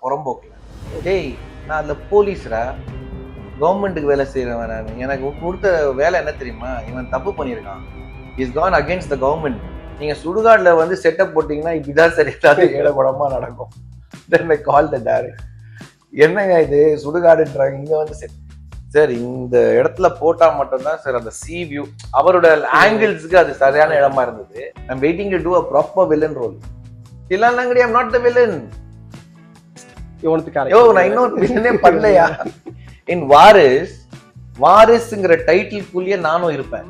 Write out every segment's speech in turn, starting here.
புறம்போக்கில். டேய், நான் அதில் போலீஸ்ரா, கவர்மெண்ட்டுக்கு வேலை செய்கிறவன். நான் எனக்கு கொடுத்த வேலை என்ன தெரியுமா? இவன் தப்பு பண்ணியிருக்கான், is gone against the government. நீங்கள் சுடுகாட்டில் வந்து செட்டப் போட்டிங்கன்னா இப்படிதான் சரி ஏதாவது ஏழகுடமாக நடக்கும். தென் ஐ கால் த டைரக்ட். என்னங்க இது சுடுகாடுன்றாங்க, இங்கே வந்து சார் இந்த இடத்துல போட்டா மட்டும்தான் சார் அந்த சி வியூ, அவரோட ஆங்கிள்ஸ்க்கு அது சரியான இடமா இருந்தது. I'm waiting to to a proper villain role. இல்லங்கடி, ஐம் நாட் த வில்லன். நான் இன்னொரு வில்லனே பண்ணலையா? இன் வாரிஸ்ங்கிற டைட்டில்குள்ளேயே நானும் இருப்பேன்.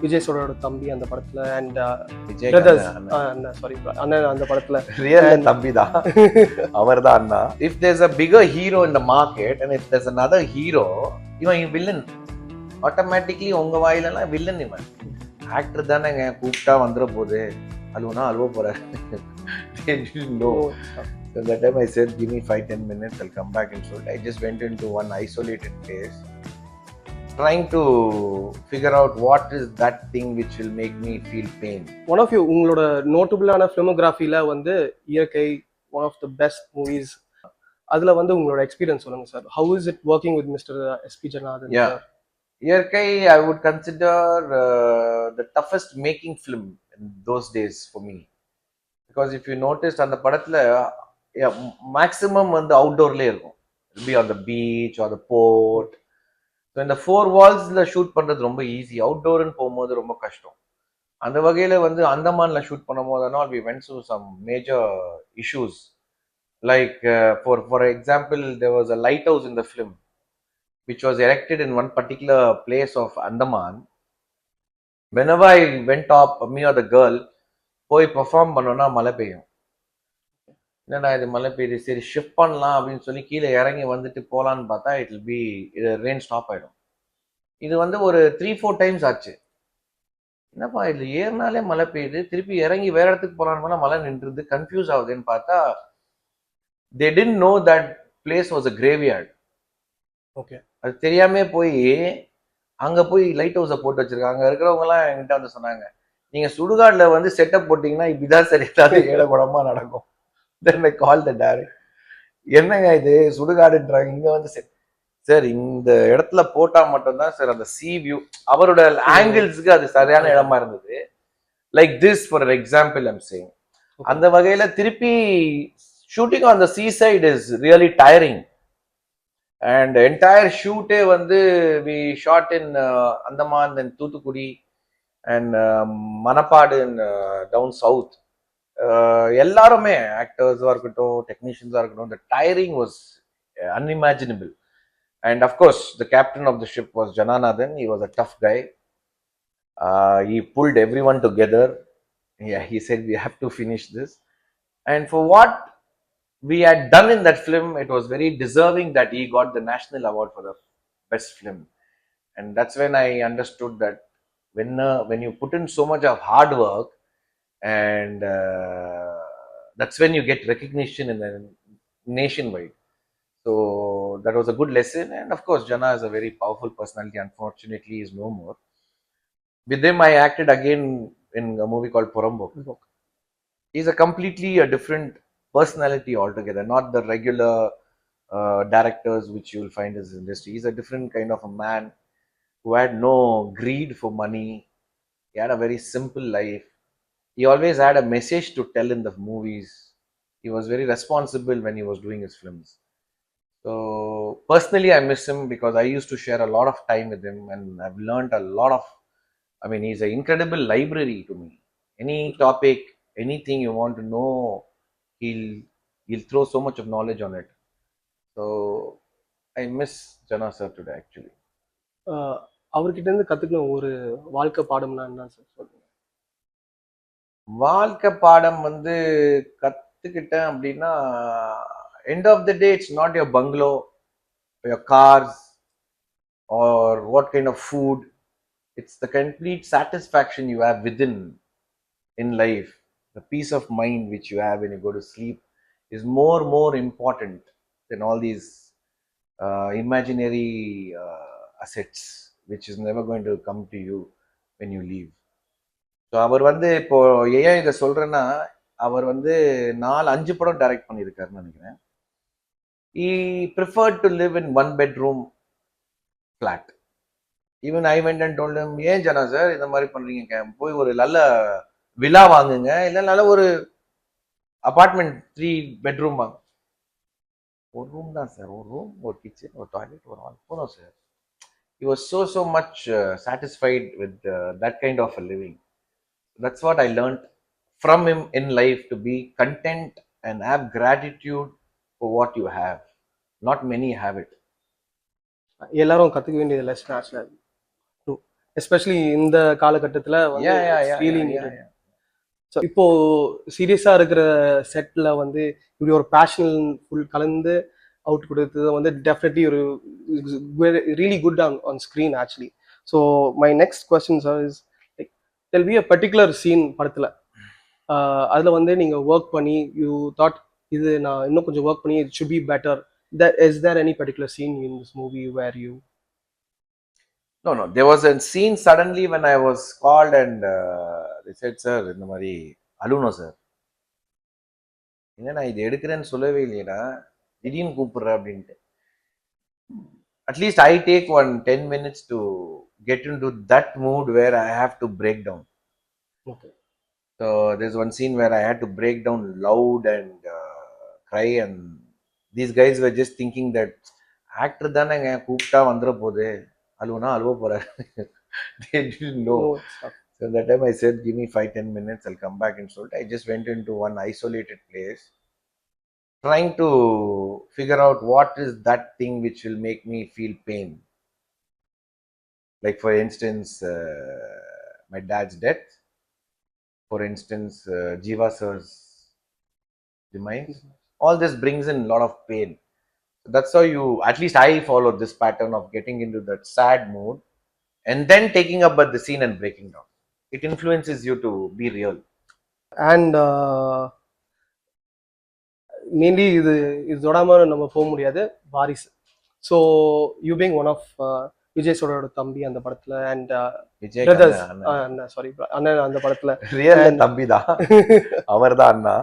விஜய் சோழரோட தம்பி அந்த படத்துல, அண்ட் விஜய் அண்ணன் அந்த படத்துல ரியல் தம்பி தான், அவர் தான் அண்ணா. If there's a bigger hero in the market and if there's another hero, இவன் வில்லன். ஆட்டோமேட்டிக்லி உங்க வாயிலெல்லாம் வில்லன். இவன் ஆக்டர் தானேங்க, கூப்பிட்டா வந்துட போகுது, அழுவனா அழுவ போறாரு. So that time I said, give me 5-10 minutes, I'll come back and shoot. I just went into one isolated place, trying to figure out what is that thing which will make me feel pain. One of you, உங்களோட நோட்டபிளான ஃபிலிமோகிராஃபில வந்து இயற்கை, one of the best movies. அதுல வந்து உங்களோட experience சொல்லுங்க sir. How is it working with Mr. S.P. Jnanathan? Yeah, இயற்கை I would consider the toughest making film in those days for me, because if you noticed அந்த படத்துல maximum வந்து அவுட்டோர்லயே இருக்கும். It'll be on the beach or the port. So இந்த 4 walls shoot பண்ணுறது ரொம்ப easy. அவுட்டோர்னு போகும்போது ரொம்ப கஷ்டம். அந்த வகையில் வந்து அந்தமானில் ஷூட் பண்ணும் போதுனால் we went to some major issues. Like for example, there was a lighthouse in the film which was erected in one particular place of Andaman. whenever I went up, me or the girl, போய் perform பண்ணோன்னா மழை பெய்யும். என்னடா இது மழை பெய்யுது, சரி shift பண்ணலாம் அப்படின்னு சொல்லி கீழே இறங்கி வந்துட்டு போகலான்னு பார்த்தா இது ரெயின் ஸ்டாப் ஆகிடும். இது வந்து ஒரு 3-4 டைம்ஸ் ஆச்சு. என்னப்பா இது ஏறினாலே மழை பெய்யுது, திருப்பி இறங்கி வேற இடத்துக்கு போகலான்னு போனால் மழை நின்றுது, கன்ஃபியூஸ் ஆகுதுன்னு பார்த்தா they didn't know that place was a graveyard. Okay, அது தெரியாமே போய் அங்கே போய் லைட் ஹவுஸை போட்டு வச்சிருக்காங்க. அங்கே இருக்கிறவங்கலாம் என்கிட்ட வந்து சொன்னாங்க, நீங்கள் சுடுகாட்டில் வந்து செட்டப் போட்டிங்கன்னா இப்படிதான் சரி ஏதாவது ஏழகுடமாக நடக்கும். Then I called the direct. என்னங்க இது சுடுகாடுன்றாங்க, இங்க வந்து சார் இந்த இடத்துல போட்டா மட்டும்தான் சார் அந்த சி வியூ, அவரோட ஆங்கிள்ஸ்க்கு அது சரியான இடமா இருந்தது. Like this for example I'm saying. அந்த வகையில திருப்பி shooting on the sea side is really tiring. And entire ஷூட்டே வந்து we shot in Andaman and Thoothukudi and Manappadu in down south. எல்லாருமே ஆக்டர்ஸாக இருக்கட்டும், டெக்னீஷியன்ஸாக இருக்கட்டும், the tiring was unimaginable. And of course the captain of the ship was Jnanathan. He was a tough guy. He pulled everyone together. Yeah, he said we have to finish this, and for what we had done in that film, it was very deserving that he got the national award for the best film. And that's when I understood that when you put in so much of hard work, and that's when you get recognition in the nationwide. So that was a good lesson. And of course Jana is a very powerful personality. Unfortunately he is no more. With him I acted again in a movie called Porambok. He's a completely a different personality altogether, not the regular directors which you will find in this industry. He's a different kind of a man who had no greed for money. He had a very simple life. He always had a message to tell in the movies. He was very responsible when he was doing his films. So personally I miss him because I used to share a lot of time with him, and I've learned a lot of, I mean, he's an incredible library to me. Any topic, anything you want to know, he'll throw so much of knowledge on it. So I miss Jana sir today actually. அவர்கிட்ட இருந்து கத்துக்கின ஒரு வாழ்க்கை பாடம்னா என்ன sir சொல்லுங்க? வாழ்க்கை பாடம் வந்து கத்துக்கிட்டேன் அப்படின்னா, end of the day it's not your bungalow, your cars, or what kind of food. It's the complete satisfaction you have within in life. The peace of mind which you have when you go to sleep is more important than all these imaginary assets which is never going to come to you when you leave. So அவர் வந்து இப்போ ஏன் இதை சொல்றேன்னா, அவர் வந்து 4-5 படம் direct பண்ணியிருக்காருன்னு நினைக்கிறேன். He preferred to live in one bedroom flat. Even I went and told him, ஏன் ஜனா சார் இந்த மாதிரி பண்றீங்க, போய் ஒரு நல்ல விலா வாங்குங்க, இல்ல நல்ல ஒரு அபார்ட்மெண்ட் 3 bedroom வாங்க. ஒரு ரூம் தான் சார், ஒரு ரூம், ஒரு கிச்சன், ஒரு டாய்லெட், ஒரு ஹால் போதும் sir. He was so much satisfied with that kind of a living. That's what I learned from him in life, to be content and have gratitude for what you have. Not many have it. எல்லாரும் கத்துக்க வேண்டியது lesson ஆக்சுவலா, especially இந்த காலகட்டத்துல வந்து really needed. So இப்போ சீரியஸா இருக்கிற செட்ல வந்து இப்படி ஒரு பேஷன் ஃபுல் கலந்து அவுட் கொடுத்தது வந்து டெஃபினெட்லி ஒரு really good on screen actually. So my next question sir is like tell be a particular scene படத்துல, அதுல வந்து நீங்க ஒர்க் பண்ணி யூ தாட் இது நான் இன்னும் கொஞ்சம் ஒர்க் பண்ணி it should be better. Is there any particular scene in this movie where you... No. There was a scene suddenly when I was called and they said, sir, இந்த மாதிரி அலுவணும் sir. என்னன்னா இது எடுக்கிறேன்னு சொல்லவே இல்லையடா, திடீர்னு கூப்பிடுற அப்படின்ட்டு. At least I take 10 minutes to get into that mood where I have to break down. Okay. So there's one scene where I had to break down loud and cry, and these guys were just thinking that actor தானேங்க கூப்பிட்டா வந்துட போகுது, அழுவனா அழுவ போறாரு. They didn't know. So that time I said, give me 5-10 minutes, I'll come back and so I just went into one isolated place, trying to figure out what is that thing which will make me feel pain. Like for instance, my dad's death. For instance, Jiva sir's demise. All this brings in a lot of pain. So that's how you, at least I followed this pattern of getting into that sad mood and then taking up at the scene and breaking down. It influences you to be real. And mainly இது தொடாம நம்ம போக முடியாது, Varisu. So you being one of Vijay சோழோட தம்பி அந்த படத்துல, and Vijay brothers, sorry அண்ணன் அந்த படத்துல ரியல் தம்பி தான், அவர் தான் அண்ணா.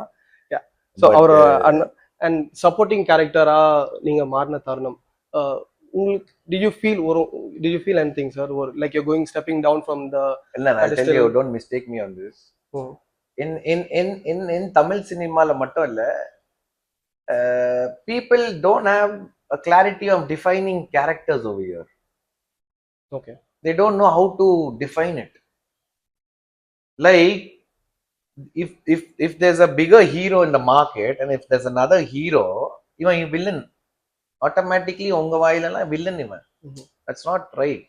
ஸோ அவர் அண்ணன் அண்ட் சப்போர்ட்டிங் கேரக்டரா நீங்க மாறின தருணம் உங்களுக்கு, did you feel anything sir, or like you're going stepping down from the... இல்ல, நான் tell you, don't mistake me on this. in Tamil சினிமால மட்டும் இல்ல, people don't have a clarity of defining characters over here. Okay. They don't know how to define it. Like if there's a bigger hero in the market and if there's another hero, you villain, automatically unga vaayilala villain ivan. That's not right.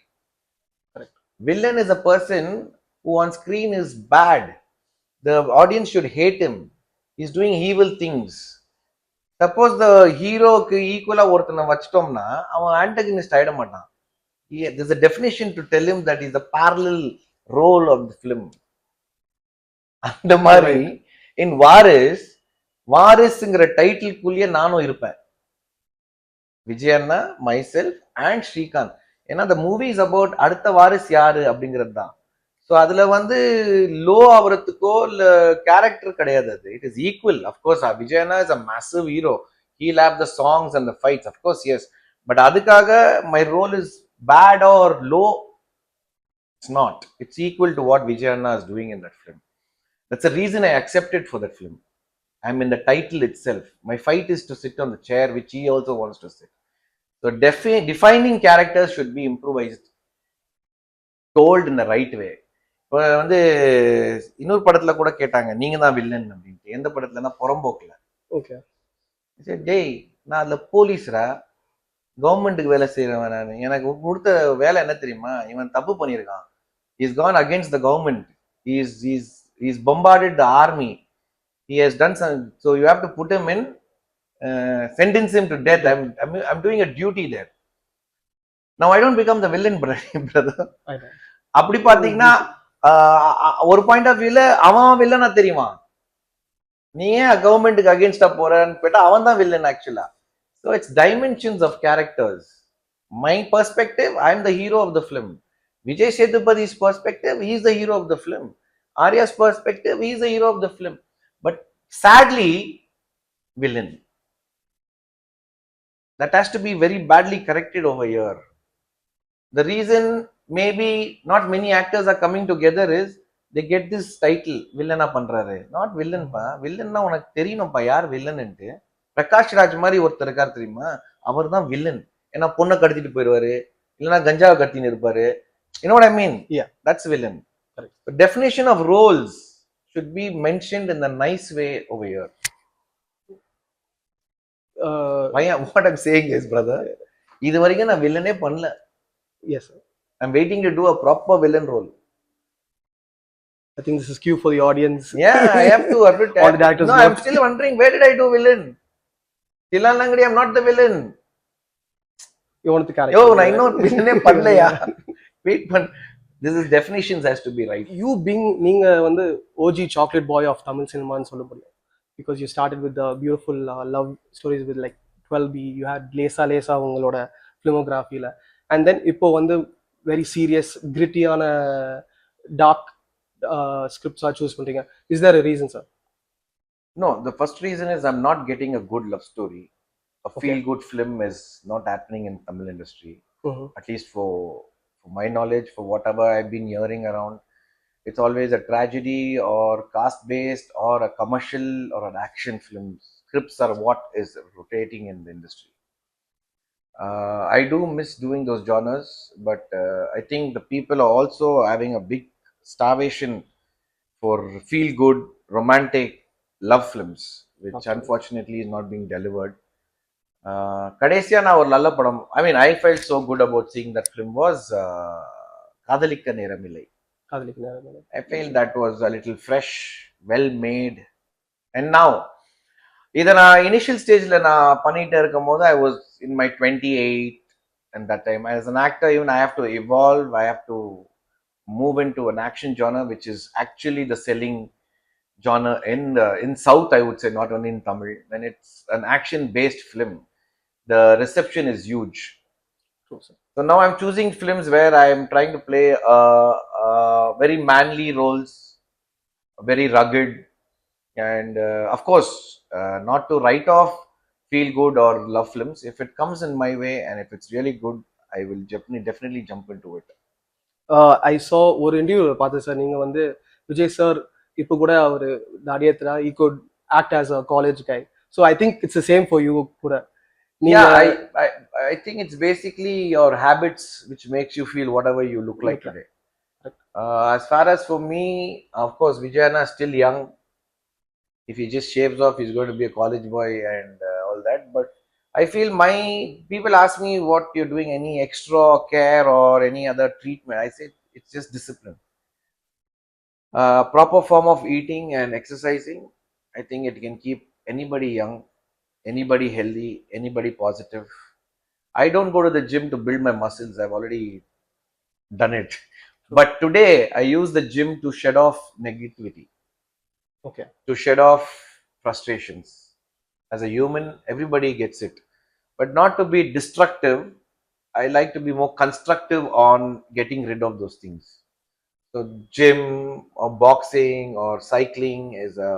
Correct. Villain is a person who on screen is bad. The audience should hate him. He's doing evil things. Suppose the hero க்கு ஈக்குவலா ஒருத்தனை வச்சிட்டோம்னா அவன் antagonist ஆயிட மாட்டான். There's a definition to tell him that is the parallel role of the film. அந்த மாதிரி இன் வாரிஸ்ங்கிற டைட்டில்குள்ளேயே நானும் இருப்பேன், விஜய் அண்ணா, மைசெல்ஃப் அண்ட் ஸ்ரீகாந்த். ஏன்னா the movie is about அடுத்த வாரிஸ் யாரு அப்படிங்கிறது தான். ஸோ அதுல வந்து லோ ஆகிறதுக்கோ இல்ல கேரக்டர் கிடையாது, அது it is equal. Of course Vijay அண்ணா is a massive hero, he'll have the songs and the fights, of course yes. But அதுக்காக my role is bad or low, it's not. It's equal to what Vijay அண்ணா is doing in that film. That's the reason I accepted for that film. I'm in the title itself. My fight is to sit on the chair which he also wants to sit. So defining characters should be improvised, told in the right way. இப்போ வந்து இன்னொரு படத்துல கூட கேட்டாங்க, நீங்க தான் villain அப்படின்ட்டு. எந்த படத்துலன்னா புறம்போக்குல. ஓகே, டேய் நான் அதுல போலீஸ்ரா, கவர்மெண்ட்டுக்கு வேலை செய்யறவன் நான். எனக்கு கொடுத்த வேலை என்ன தெரியுமா, இவன் தப்பு பண்ணியிருக்கான், is gone against the government, he's bombarded the army, he has done some, so you have to put him in, sentence him to death. I'm doing a duty there. Now I don't become the villain, brother. அப்படி பாத்தீங்கன்னா ஒரு point of வியூல அவன் வில்லனா தெரியுமா, நீ ஏன் கவர்மெண்ட்டுக்கு அகேன்ஸ்டா போறன்னு கேட்டா அவன் தான் வில்லன் ஆக்சுவலா. So it's dimensions of characters. My perspective, I'm the hero of the film. Vijay Sethupathiy's perspective, he's the hero of the film. Arya's perspective, he is the hero of the film, but sadly villain. that has to be very badly corrected over here. The reason maybe not many actors are coming together is they get this title villain பண்றாரு. not villain பா. villain னா உனக்கு தெரியணும்பா யார் வில்லன்னுட்டு. பிரகாஷ் ராஜ் மாதிரி ஒருத்தர் இருக்கார் தெரியுமா, அவர் தான் வில்லன். ஏன்னா பொண்ணை கடத்திட்டு போயிடுவாரு, இல்லைன்னா கஞ்சாவை கடத்தின்னு இருப்பாரு. You know what I mean? Yeah, that's villain. correct. The definition of roles should be mentioned in the nice way over here. What I'm saying is, brother, இது வரைக்கும் நான் வில்லனே பண்ணல. Yes, sir. I'm waiting to do a proper villain role. I think this is cue for the audience. Yeah, I have to admit. All the directors. No, I'm still wondering, where did I do villain? Tilanangadi, I'm not the villain. You want the character? Yo, I know villain pannalaya. Wait, man. This is definitions has to be right. You being நீங்க வந்து OG chocolate boy of Tamil cinema ன்னு சொல்ல முடியும். Because you started with the beautiful love stories with like 12B. You had லேசா லேசா உங்களோட filmography-ல. And then இப்போ வந்து very serious gritty-ஆன dark scripts are choose பண்றீங்க. Is there a reason, sir? No, the first reason is I'm not getting a good love story. A feel-good film is not happening in Tamil industry. At least for my knowledge, for whatever I've been hearing around, it's always a tragedy or caste-based or a commercial or an action film. Scripts are what is rotating in the industry. I do miss doing those genres, but I think the people are also having a big starvation for feel-good, romantic love films, which unfortunately is not being delivered. கடைசியா நான் ஒரு நல்ல படம், I mean, I felt so good about seeing that film was காதலிக்க நேரமில்லை. I felt that was a little fresh, well made. And now இதை நான் initial ஸ்டேஜ்ல நான் பண்ணிட்டு இருக்கும் போது I was in my 28, and that time as an actor even I have to evolve, I have to move into an action genre, which is actually the selling genre in South, I would say, not only in Tamil. When it's an action based film, the reception is huge. True, sir. So now I'm choosing films where I am trying to play very manly roles, very rugged, and of course not to write off feel good or love films. If it comes in my way and if it's really good, I will definitely jump into it. I saw ஒரு interview பார்த்தேன் sir, நீங்க வந்து Vijay sir இப்போ கூட அவர் தாடியத்துல he could act as a college guy, so I think it's the same for you கூட. Yeah, I think it's basically your habits which makes you feel whatever you look like today. As far as for me, of course, Vijayana is still young. If he just shaves off, he's going to be a college boy and all that. But I feel my people ask me what you're doing, any extra care or any other treatment. I say it's just discipline. Proper form of eating and exercising. I think it can keep anybody young, anybody healthy, anybody positive. I don't go to the gym to build my muscles. I've already done it. But today I use the gym to shed off negativity. Okay. To shed off frustrations. As a human, everybody gets it. But not to be destructive. I like to be more constructive on getting rid of those things. So gym or boxing or cycling is a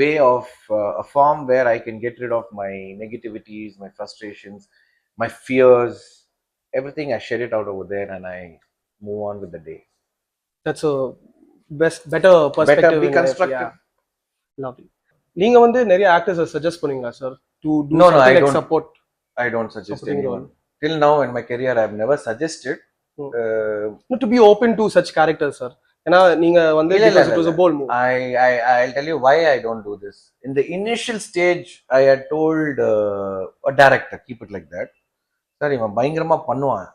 way of a form where I can get rid of my negativities, my frustrations, my fears, everything. I shed it out over there and I move on with the day. That's a better perspective. Better be constructive. Yeah. Lovely. நீங்க வந்து நிறைய actors suggest பண்ணீங்களா sir to to No, I like don't support? I don't suggest supporting anyone. role. Till now in my career I have never suggested. To be open to such characters, sir. ஏன்னா நீங்க வந்து because it was a bold move. I'll tell you why I don't do this. In the initial stage I had told a director, keep it like that. Sir, இவன் பயங்கரமா பண்ணுவான்,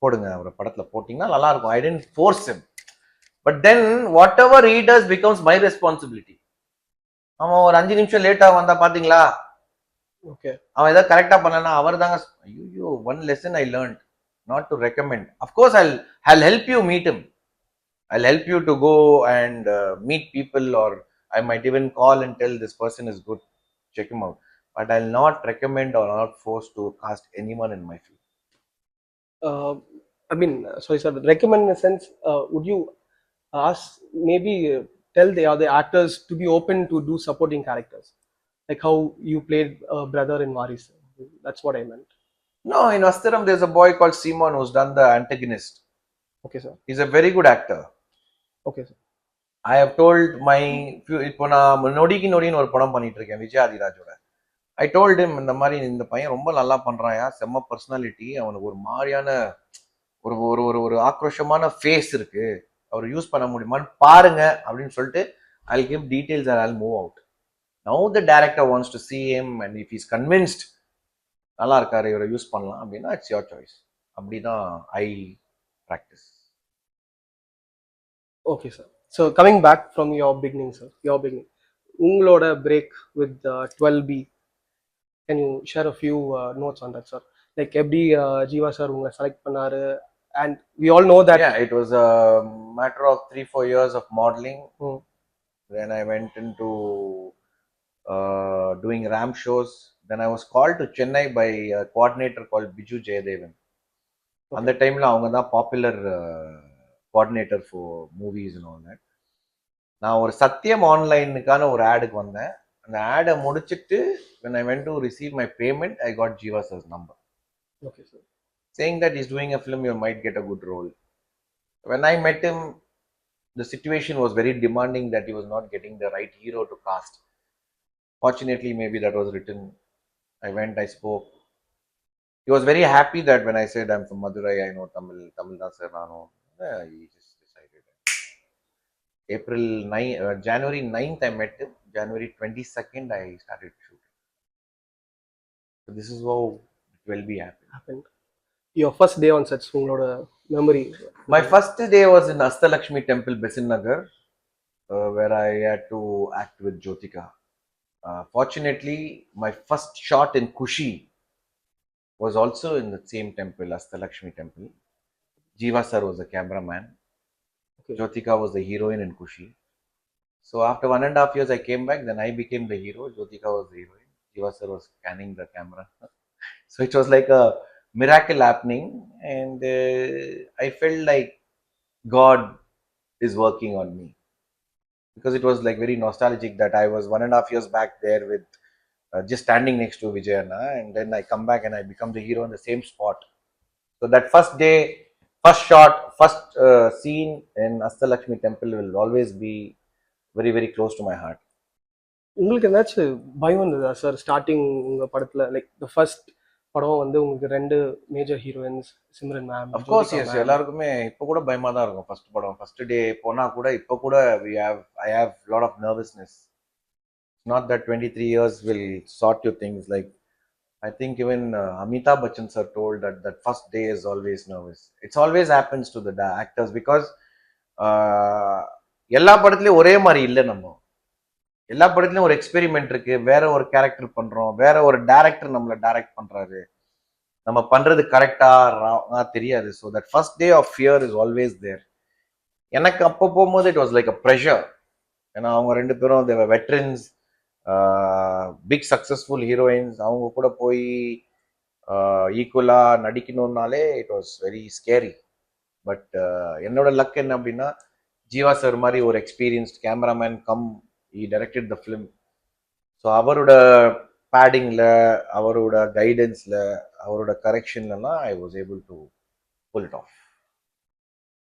போடுங்க அவரை படத்துல போட்டீங்கன்னா நல்லா இருக்கும். I didn't force him. But then whatever he does becomes my responsibility. அவன் ஒரு 5 நிமிஷம் லேட்டா வந்தா பாத்தீங்களா, ஓகே, அவன் ஏதாவது கரெக்டா பண்ணலன்னா அவர் தாங்க. ஐயோ, one lesson I learned, not to recommend. Of course I'll help you meet him. I'll help you to go and meet people, or I might even call and tell this person is good, check him out. But I'll not recommend or not force to cast anyone in my film. I mean, sorry sir, recommend in a sense, would you ask, maybe tell the other actors to be open to do supporting characters? like how you played brother in Varis. That's what I meant. No, in Asthiram there's a boy called Simon who's done the antagonist. Okay, sir. He's a very good actor. Okay, sir. I have told my இப்போ நான் நொடிக்கு நொடின்னு ஒரு படம் பண்ணிட்டு இருக்கேன் Vijay ஆதிராஜோட. I told him இந்த மாதிரி இந்த பையன் ரொம்ப நல்லா பண்றாயா, செம்ம பர்சனாலிட்டி, அவனுக்கு ஒரு மாதிரியான ஒரு ஒரு ஒரு ஒரு ஆக்ரோஷமான ஃபேஸ் இருக்கு, அவர் யூஸ் பண்ண முடியுமான்னு பாருங்க அப்படின்னு சொல்லிட்டு I'll give details and I'll move out. Now the director wants to see him and if he's convinced நல்லா இருக்காரு இவரை யூஸ் பண்ணலாம் அப்படின்னா இட்ஸ் யோர் சாய்ஸ். அப்படிதான் ஐ practice. Okay, sir. So coming back from your beginning, sir, your beginning, உங்களோட break with 12B, can you share a few notes on that, sir? Like எப்படி Jeeva sir உங்களை select பண்ணாரு, and we all know that. Yeah, it was a matter of 3-4 years of modeling. Then I went into doing ramp shows. Then I was called to Chennai by a coordinator called Biju Jayadevan. அந்த டைம்ல அவங்க தான் popular coordinator for movies and all that. நான் ஒரு சத்தியம் ஆன்லைனுக்கான ஒரு ஆடுக்கு வந்தேன். அந்த ஆடை முடிச்சிட்டு when I went to receive my payment, I got Jiva sir's number. Okay, sir. Saying that he's doing a film, you might get a good role. When I met him, the situation was very demanding that he was not getting the right hero to cast. Fortunately, maybe that was written. I went, I spoke. He was very happy that when I said I'm from Madurai, I know Tamil da sir nano. He just decided. April 9, January 9th I met him. January 22nd I started shooting. So this is how it will be happened. Your first day on sets, உங்களோட memory. My first day was in Asthalakshmi Temple, Besan Nagar, where I had to act with Jyotika. Fortunately, my first shot in Kushi was also in the same temple, Asthalakshmi Temple. Jiva sir was the cameraman. Okay. Jyotika was the heroine in Kushi. So after 1.5 years, I came back. Then I became the hero. Jyotika was the heroine. Jiva sir was scanning the camera. So it was like a miracle happening, and I felt like God is working on me, because it was like very nostalgic that I was 1.5 years back there with just standing next to Vijayana, and then I come back and I become the hero in the same spot. So that first day, first shot, first scene in Asthalakshmi Temple will always be very, very close to my heart. உங்களுக்கு ஏதாச்சும் பயம் இருந்ததா sir starting உங்க படத்துல? Like the first படம் வந்து உங்களுக்கு 2 major heroines, Simran ma'am. Of course, yes. எல்லாருக்குமே இப்போ கூட பயமா தான் இருக்கும். ஃபர்ஸ்ட் படம், ஃபர்ஸ்ட் டே போனா கூட இப்போ கூட I have lot of nervousness. It's not that 23 years will sort your things. Like I think even Amitabh Bachchan sir told that first day is always nervous. It's always happens to the actors because எல்லா படத்துலயும் ஒரே மாதிரி இல்லை. நம்ம எல்லா படத்துலயும் ஒரு experiment இருக்கு. வேற ஒரு கேரக்டர் பண்றோம், வேற ஒரு டைரக்டர் நம்மளை டைரக்ட் பண்றாரு, நம்ம பண்றது கரெக்டா தெரியாது. So that first day of fear is always there. எனக்கு அப்போ போகும்போது it was like a pressure. ஏன்னா அவங்க 2 பேரும் they were veterans, big successful heroines. அவங்க கூட போய் ஈக்குவலா நடிக்கணும்னாலே it was very scary. But என்னோட லக் என்ன அப்படின்னா, ஜீவா சார் மாதிரி ஒரு experienced cameraman cum he directed the film. So அவரோட பேடிங்ல, அவரோட கைடன்ஸ்ல, அவரோட கரெக்ஷன்லாம் I was able to pull it off.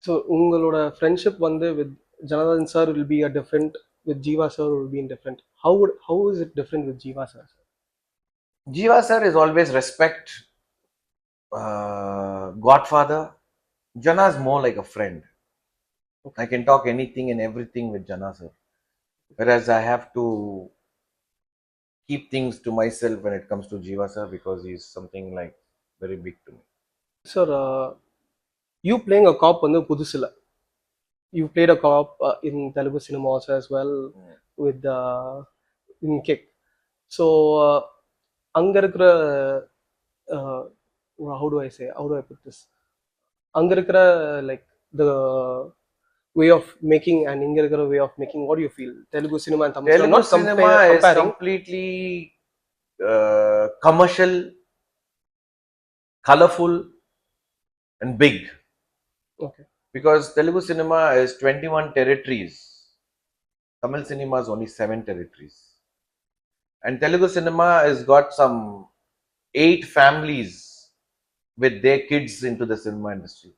So உங்களோட ஃப்ரெண்ட்ஷிப் வந்து with Jananathan sir will be a different, with Jiva sir will be different. How is it different with Jiva sir? Jiva sir is always respect, godfather. Jana is more like a friend. Okay. I can talk anything and everything with Jana sir, whereas I have to keep things to myself when it comes to Jiva sir, because he's something like very big to me. Sir, you playing a cop வந்து புதுசு இல்ல. You played a cop in Telugu cinema also as well, with in Kick. So அங்க இருக்கிற how do I put this? அங்க இருக்கிற like the way of making and இங்க இருக்கிற way of making, what do you feel? Telugu cinema and Tamil cinema, not cinema is completely commercial, colorful and big. Okay. Because Telugu cinema is 21 territories. Tamil cinema is only 7 territories. And Telugu cinema has got some 8 families with their kids into the cinema industry.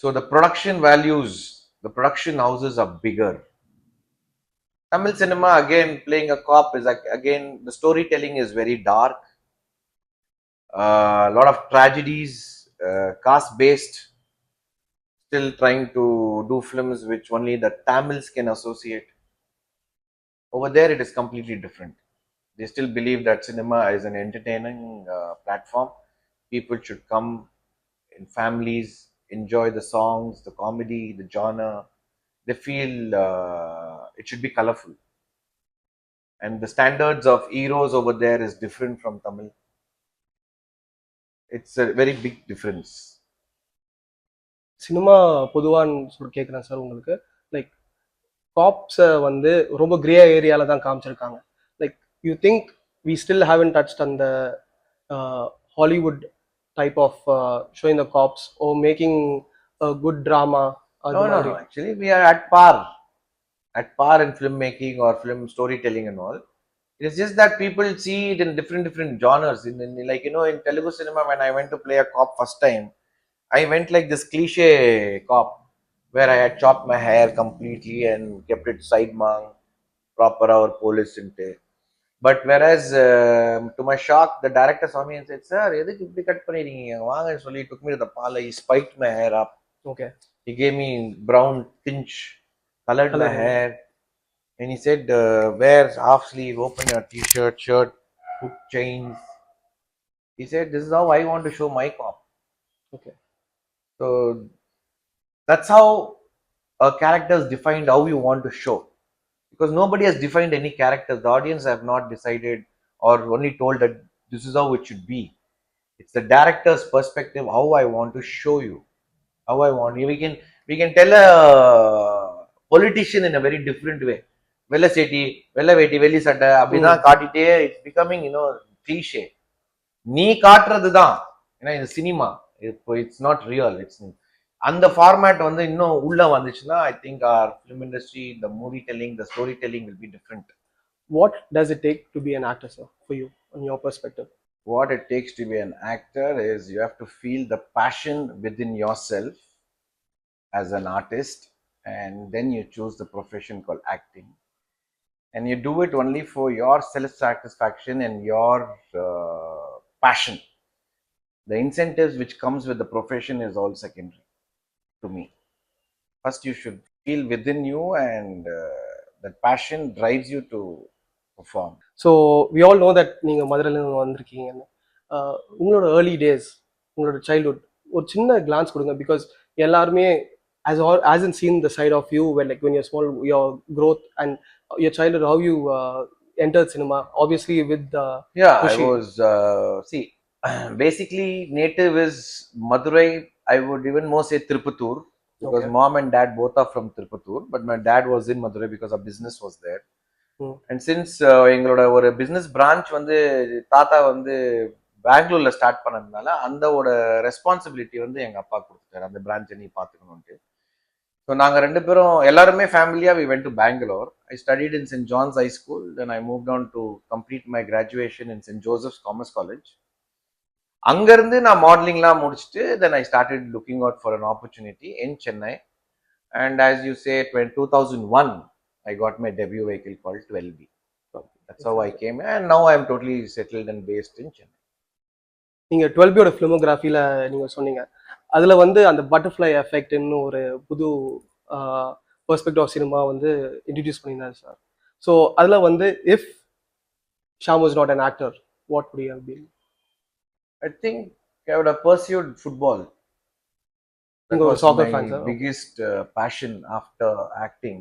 So the production values, the production houses are bigger. Tamil cinema, again, playing a cop is again, the storytelling is very dark. A lot of tragedies, caste based, still trying to do films which only the Tamils can associate. Over there, it is completely different. They still believe that cinema is an entertaining platform. People should come in families, enjoy the songs, the comedy, the genre. They feel it should be colorful. And the standards of heroes over there is different from Tamil. It's a very big difference. Cinema பொதுவான்னு சொல்லி கேட்குறேன் sir உங்களுக்கு. Like காப்ஸை வந்து ரொம்ப grey ஏரியாவில் தான் காமிச்சிருக்காங்க. Like you think we still haven't touched அந்த Hollywood type of showing the cops or making good drama? No. Actually, we are at par in filmmaking or film storytelling and all. It's just that people see it in different genres. Like, you know, in Telugu cinema, when I went to play a cop first time, I went like this cliche cop where I had chopped my hair completely and kept it side mang, proper our police inte. But whereas, to my shock, the director saw me and said, "Sir, எதுக்கு இப்படி cut பண்ணிருக்கீங்க வாங்கன்னு சொல்லி took me to the parlor. He spiked my hair up. Okay. He gave me brown tinge, colored my hair, and he said, wear half sleeve, open your t-shirt, shirt, put chains." He said, "This is how I want to show my cop." Okay. So that's how a character is defined, how you want to show. Because nobody has defined any characters. The audience have not decided or only told that this is how it should be. It's the director's perspective, how I want to show you. How I want. We can tell a politician in a very different way. வெள்ள சேட்டி வெள்ள வேட்டி வெள்ளி சட்டை அப்படிதான் காட்டிட்டே it's becoming you know cliche. நீ காட்டுறது தான் ஏன்னா இது சினிமா, இப்போ இட்ஸ் நாட் ரியல். இட்ஸ் அந்த ஃபார்மேட் வந்து இன்னும் உள்ள வந்துச்சுன்னா I think our film industry, the movie telling, the story telling will be different. What does it take to be an actor, sir, for you, on your perspective? What it takes to be an actor is you have to feel the passion within yourself as an artist, and then you choose the profession called acting. And you do it only for your self-satisfaction and your passion. The incentives which comes with the profession is all secondary to me. First, you should feel within you, and that passion drives you to perform. So we all know that நீங்கள் மதுரையிலேருந்து வந்திருக்கீங்கன்னு. உங்களோட early days, உங்களோட childhood ஒரு சின்ன glands கொடுங்க. Because எல்லாருமே hasn't seen the side of you when you're small, your growth and your childhood, how you entered cinema, obviously with the I was see basically native is Madurai. I would even more say Tirupattur, because mom and dad both are from Tirupattur, but my dad was in Madurai because our business was there. And since எங்களோட ஒரு business branch வந்து தாத்தா வந்து பெங்களூர்ல start பண்ணதுனால அந்தோட responsibility வந்து எங்க அப்பா கொடுத்துட்டாரு, அந்த பிரான்ச்சை நீ பாத்துக்கணும்ட்டு. ஸோ நாங்கள் ரெண்டு பேரும் எல்லாருமே ஃபேமிலியாக we went to Bangalore. I studied in St. John's High School. Then I moved on to complete my graduation in St. Joseph's Commerce College. அங்கேருந்து நான் மாடலிங்லாம் முடிச்சுட்டு then I started looking out for an opportunity in Chennai. And as you say, 2001, I got my debut vehicle called 12B. That's how I came, and now I am totally settled and based in Chennai. நீங்கள் 12B ஃபிலிமோகிராஃபியில் நீங்கள் சொன்னீங்க, அதில் வந்து அந்த butterfly எஃபெக்ட்னு ஒரு புது perspective of cinema வந்து இன்ட்ரடியூஸ் பண்ணியிருந்தாரு சார். ஸோ அதில் வந்து if Sham was not an actor, what would you have been? I think I would have pursued football. That was soccer my fan, sir. biggest passion after acting.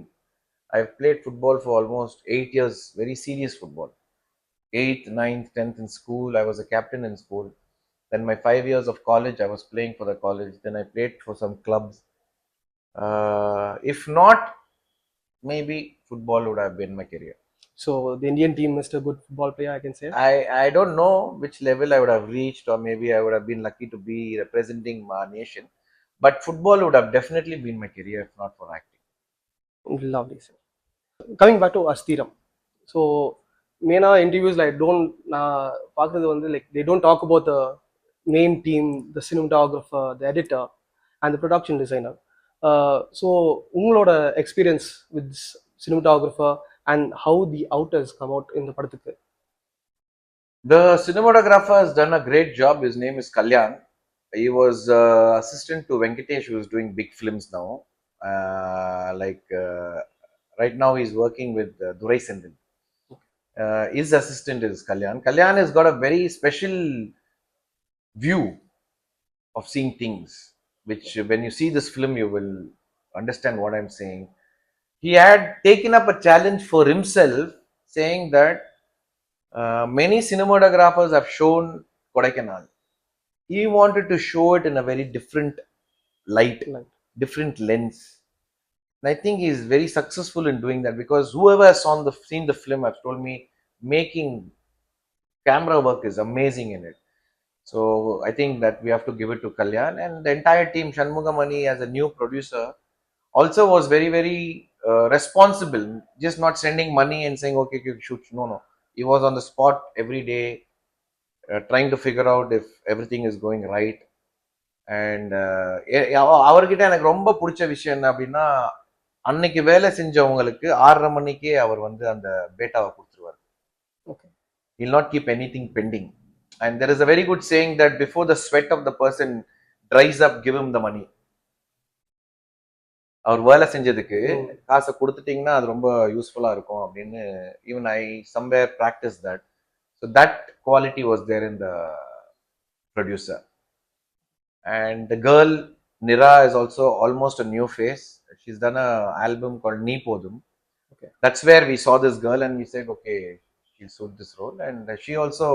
I've played football for almost 8 years, very serious football. 8th, 9th, 10th in school. I was a captain in school. Then my 5 years of college, I was playing for the college. Then I played for some clubs. If not, maybe football would have been my career. So the Indian team missed a good football player, I can say. I don't know which level I would have reached, or maybe I would have been lucky to be representing my nation. But football would have definitely been my career if not for acting. Lovely, sir. Coming back to Asthiram. So மெயினா இன்டர்வியூஸ்ல I don't நான் பார்க்குறது வந்து like they don't talk about the main team, the cinematographer, the editor and the production designer. So உங்களோட experience with cinematographer and how the outers come out இந்த படத்துக்கு. The cinematographer has done a great job. His name is Kalyan. He was assistant to Venkatesh, who is doing big films now. Right now, he's working with Durai Sendil. His assistant is Kalyan. Kalyan has got a very special view of seeing things, which when you see this film, you will understand what I'm saying. He had taken up a challenge for himself, saying that many cinematographers have shown Kodaikanal. He wanted to show it in a very different light, different lens. And I think he is very successful in doing that, because whoever has seen the film has told me making camera work is amazing in it. So I think that we have to give it to Kalyan and the entire team. Shanmugamani as a new producer also was very, very responsible, just not sending money and saying, okay, shoot. No. He was on the spot every day, trying to figure out if everything is going right. And அவர்கிட்ட எனக்கு ரொம்ப பிடிச்ச விஷயம் என்ன அப்படின்னா, அன்னைக்கு வேலை செஞ்சவங்களுக்கு 6:30 மணிக்கே அவர் வந்து அந்த பேட்டாவை கொடுத்துருவார். He'll not keep anything pending. And there is a very good saying that before the sweat of the person dries up, give him the money. அவர் வேலை செஞ்சதுக்கு காசை கொடுத்துட்டீங்கன்னா அது ரொம்ப யூஸ்ஃபுல்லா இருக்கும் அப்படின்னு even I somewhere practice that. So that quality was there in the producer. And the girl Nira is also almost a new face. She's done an album called Nee Podum. Okay. That's where we saw this girl and we said, okay, she'll suit this role. And she also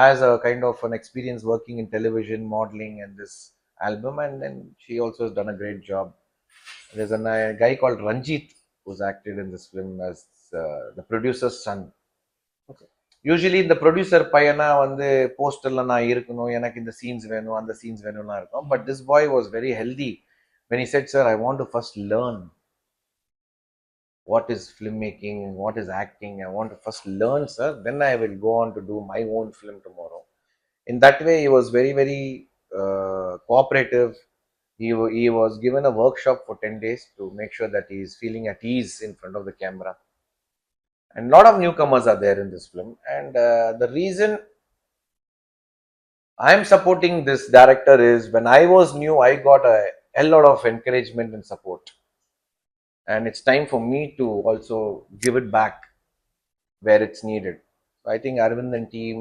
has a kind of an experience working in television, modeling, and this album. And then she also has done a great job. There's a guy called Ranjit who's acted in this film as the producer's son. Okay. Usually இந்த producer பையனா வந்து போஸ்டர்ல நான் இருக்கணும், எனக்கு இந்த scenes வேணும், அந்த scenes வேணும்னா இருக்கும். But this boy was very healthy when he said, sir, I want to first learn what is filmmaking, what is acting. I want to first learn, sir, then I will go on to do my own film tomorrow. In that way he was very, very cooperative. He was given a workshop for 10 days to make sure that he is feeling at ease in front of the camera. And a lot of newcomers are there in this film. And the reason I'm supporting this director is when I was new, I got a hell lot of encouragement and support. And it's time for me to also give it back where it's needed. So I think Arvind and team,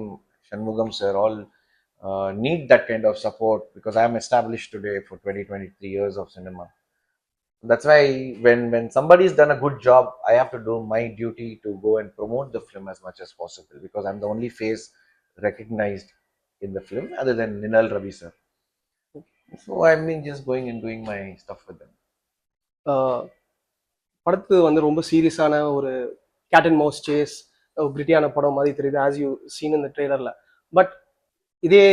Shanmugam sir, all need that kind of support, because I am established today for 23 years of cinema. That's why when somebody's done a good job, I have to do my duty to go and promote the film as much as possible, because I'm the only face recognized in the film other than Ninal Ravi sir. So I've been just going and doing my stuff with them. படத்து வந்து ரொம்ப சீரியஸான ஒரு gate and mouse chase, கிரிட்டியான படம் மாதிரி தெரியுது as you seen இந்த ட்ரெய்லர்ல. But இதே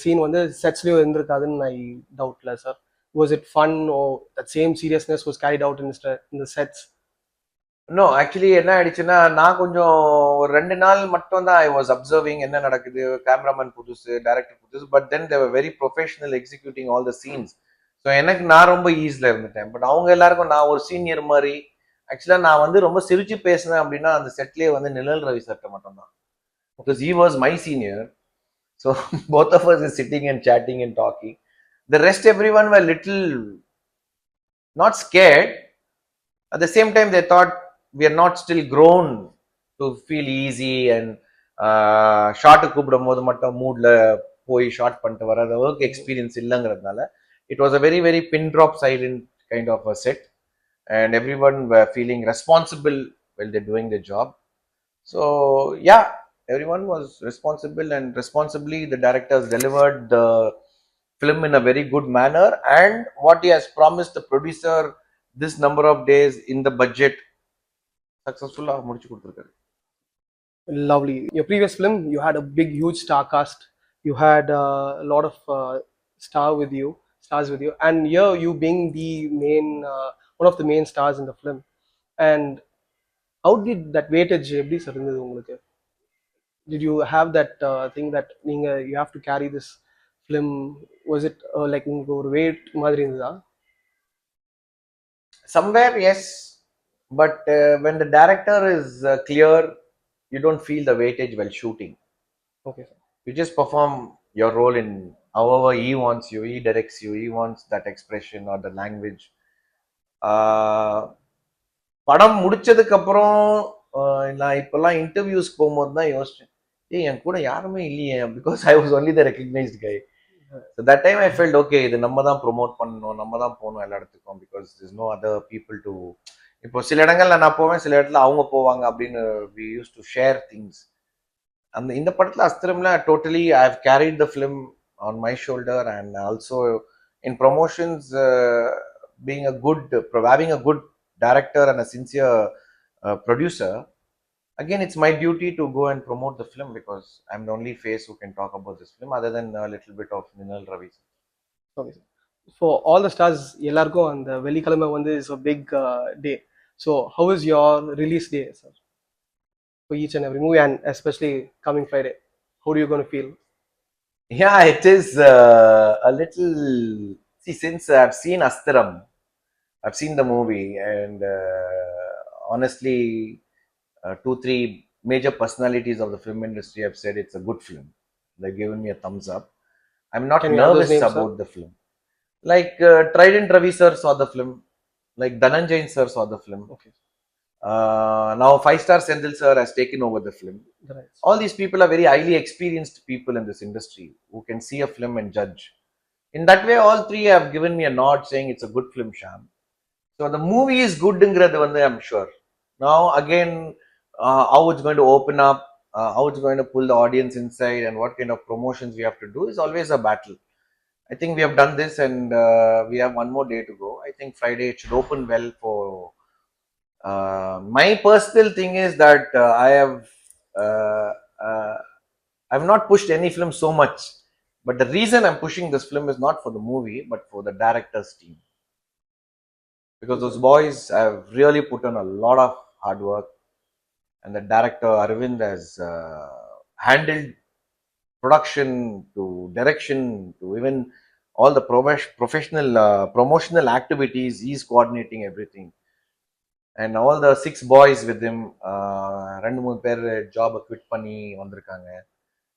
சீன் வந்து செட்ஸ்லயும் இருந்திருக்காதுன்னு ஐ டவுட்ல sir. Was it fun or that same seriousness was carried out in the sets? No, actually என்ன ஆயிடுச்சுன்னா, நான் கொஞ்சம் ஒரு 2 நாள் மட்டும் தான் I was observing என்ன நடக்குது, கேமராமேன் புதுசு, டைரக்டர் புதுசு, but then they were very professional executing all the scenes. So எனக்கு நான் ரொம்ப ஈஸில் இருந்துட்டேன். பட் அவங்க எல்லாருக்கும் நான் ஒரு சீனியர் மாதிரி. ஆக்சுவலாக நான் வந்து ரொம்ப சிரிச்சு பேசினேன் அப்படின்னா அந்த செட்லேயே வந்து நிழல் ரவி சர்ட்ட மட்டும் தான், because he was my senior. So both of us is sitting and chatting and talking. The rest, everyone were little not scared. At the same time, they thought we are not still grown to feel easy and shot கூப்பிடும் போது மட்டும் மூட்ல போய் shoot பண்ணிட்டு வர work experience இல்லைங்கிறதுனால it was a very, very pin drop silent kind of a set, and everyone were feeling responsible while they're doing their job. So yeah, everyone was responsible, and responsibly the directors delivered the film in a very good manner, and what he has promised the producer this number of days in the budget successfully முடிச்சு கொடுத்திருக்காரு. Lovely. Your previous film, you had a big huge star cast, you had a lot of stars with you, and here you being the main one of the main stars in the film. And how did that weightage எப்படி sir இருந்தது உங்களுக்கு? Did you have that thing that you have to carry this film? Was it like உங்களுக்கு ஒரு weight மாதிரி இருந்ததா? Somewhere, yes. But when the director is clear, you don't feel the weightage while shooting. Okay sir. You just perform your role in however he wants you, he directs you, he wants that expression or the language. படம் முடிச்சதுக்கு அப்புறம் நான் இப்பெல்லாம் இன்டர்வியூஸ்க்கு போகும்போது தான் யோசிச்சேன், ஏய் என் கூட யாருமே இல்லையே, because I was only the recognised guy. So that time I felt okay, இது நம்ம தான் ப்ரொமோட் பண்ணணும், நம்ம தான் போகணும் எல்லா இடத்துக்கும், because there's no other people to. இப்போ சில இடங்கள்ல நான் போவேன், சில இடத்துல அவங்க போவாங்க அப்படின்னு we used to share things. அந்த இந்த படத்துல அஸ்திரம்ல totally I have carried the film on my shoulder and also in promotions, being a good, having a good director and a sincere producer. Again, it's my duty to go and promote the film because I'm the only face who can talk about this film other than a little bit of Ninal Ravi. Okay sir. For all the stars எல்லாருக்கும் அந்த வெள்ளிக்கிழமை வந்து is a big day. So how is your release day sir for each and every movie, and especially coming Friday? How are you going to feel? Yeah, it is a little. See, since I've seen Asthiram, I've seen the movie, and honestly, two, three major personalities of the film industry have said it's a good film. They've given me a thumbs up. I'm not Can you add those nervous names, about the film. Like Trident Ravi sir saw the film, like Dhananjay sir saw the film. Okay. Now 5-star Sendil sir has taken over the film. Right. All these people are very highly experienced people in this industry who can see a film and judge. In that way, all three have given me a nod saying it's a good film, Shaam. So the movie is good, I'm sure. Now again, how it's going to open up, how it's going to pull the audience inside, and what kind of promotions we have to do is always a battle. I think we have done this, and we have one more day to go. I think Friday it should open well for. My personal thing is that uh, uh, I've not pushed any film so much, but the reason I'm pushing this film is not for the movie, but for the director's team. Because those boys have really put on a lot of hard work, and the director Arvind has handled production to direction to even all the professional promotional activities. He's coordinating everything, and all the 6 boys with him, ரெண்டு மூணு பேர் job quit பண்ணி வந்திருக்காங்க.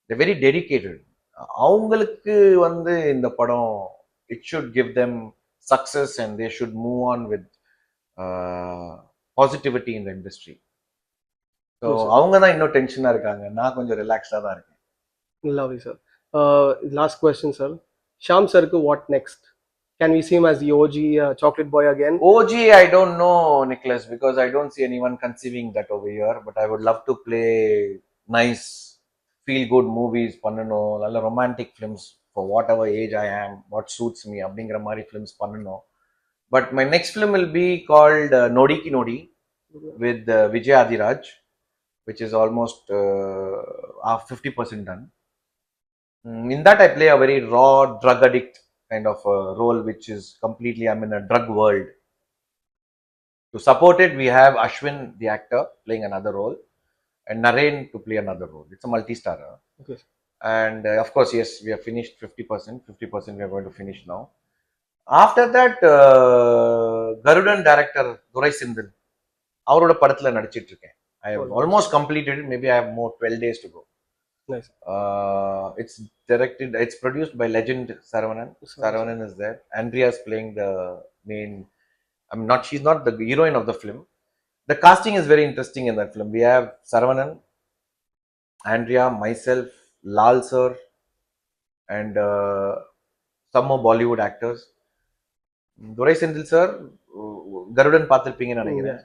They're very dedicated. அவங்களுக்கு வந்து இந்த படம் it should give them success and they should move on with positivity in the industry. So அவங்க தான் இன்னும் டென்ஷனா இருக்காங்க, நான் கொஞ்சம் ரிலாக்ஸ்டா தான் இருக்கேன். Lovely sir. Last question sir. Shaam sir ku what next? Can we see him as the OG chocolate boy again? OG, I don't know, Nicholas, because I don't see anyone conceiving that over here. But I would love to play nice, feel-good movies, பண்ணணும், நல்ல romantic films for whatever age I am, what suits me, அப்படிங்கிற மாதிரி films பண்ணணும். But my next film will be called Nodi Ki Nodi with Vijay Adiraj, which is almost 50% done. In that, I play a very raw drug addict kind of a role, which is completely, I'm in a drug world. To support it, we have Ashwin, the actor, playing another role, and Naren to play another role. It's a multi-starrer. Okay. And of course, yes, we have finished 50%. 50% we are going to finish now. After that, Garudan director Durai Sindhil, அவரோட படத்துல நடிச்சிட்டு இருக்கேன். I have almost completed it. Maybe I have more 12 days to go. Nice. It's directed, it's produced by legend Saravanan. Saravanan is there. Andrea is playing the main. She's not the heroine of the film. The casting is very interesting in that film. We have Saravanan, Andrea, myself, Lal sir, and some more Bollywood actors. Durai Sendil sir, Garudan பார்த்திருப்பீங்கன்னு நினைக்கிறேன்.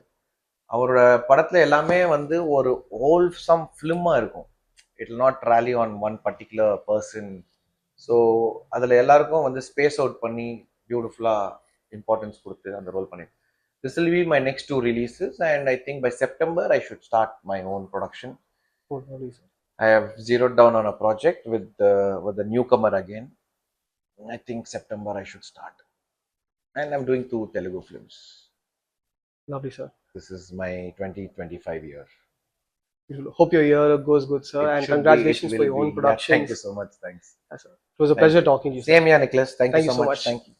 அவரோட படத்துல எல்லாமே வந்து ஒரு wholesome ஃபிலிமா இருக்கும். It will not rally on one particular person. So அதுல எல்லாருக்கும் வந்து ஸ்பேஸ் அவுட் பண்ணி பியூட்டிஃபுல்லா இம்பார்ட்டன்ஸ் கொடுத்து அந்த ரோல் பண்ணி. This will be my next 2 releases, and I think by September I should start my own production. I have zeroed down on a project with the newcomer again. I think September I should start, and I'm doing 2 Telugu films. Lovely sir. This is my 2025 year. Hope your year goes good, sir, It and should be, congratulations it for will your own be. Yeah, production. thank you so much. Thanks. Yes, sir. It was a pleasure talking to you, sir. Same here, Nicholas. Thank you Thank you so so much. much. Thank you.